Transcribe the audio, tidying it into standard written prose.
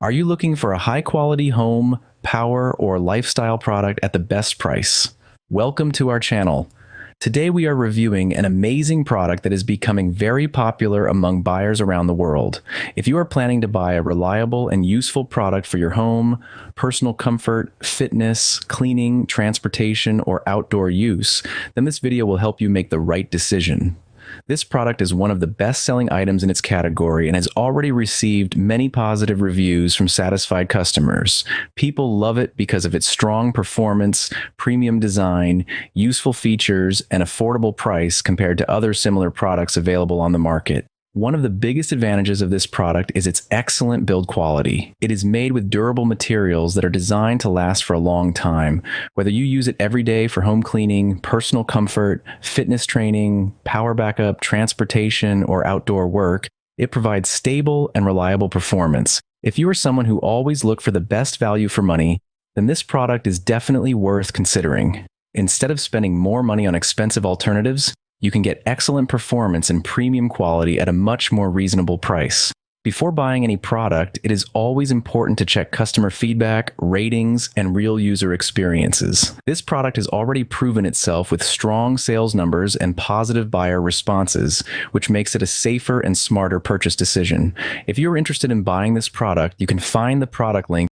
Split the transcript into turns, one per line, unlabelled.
Are you looking for a high-quality home, power, or lifestyle product at the best price? Welcome to our channel. Today we are reviewing an amazing product that is becoming very popular among buyers around the world. If you are planning to buy a reliable and useful product for your home, personal comfort, fitness, cleaning, transportation, or outdoor use, then this video will help you make the right decision. This product is one of the best-selling items in its category and has already received many positive reviews from satisfied customers. People love it because of its strong performance, premium design, useful features, and affordable price compared to other similar products available on the market. One of the biggest advantages of this product is its excellent build quality. It is made with durable materials that are designed to last for a long time. Whether you use it every day for home cleaning, personal comfort, fitness training, power backup, transportation, or outdoor work, it provides stable and reliable performance. If you are someone who always looks for the best value for money, then this product is definitely worth considering. Instead of spending more money on expensive alternatives, you can get excellent performance and premium quality at a much more reasonable price. Before buying any product, it is always important to check customer feedback, ratings, and real user experiences. This product has already proven itself with strong sales numbers and positive buyer responses, which makes it a safer and smarter purchase decision. If you're interested in buying this product, you can find the product link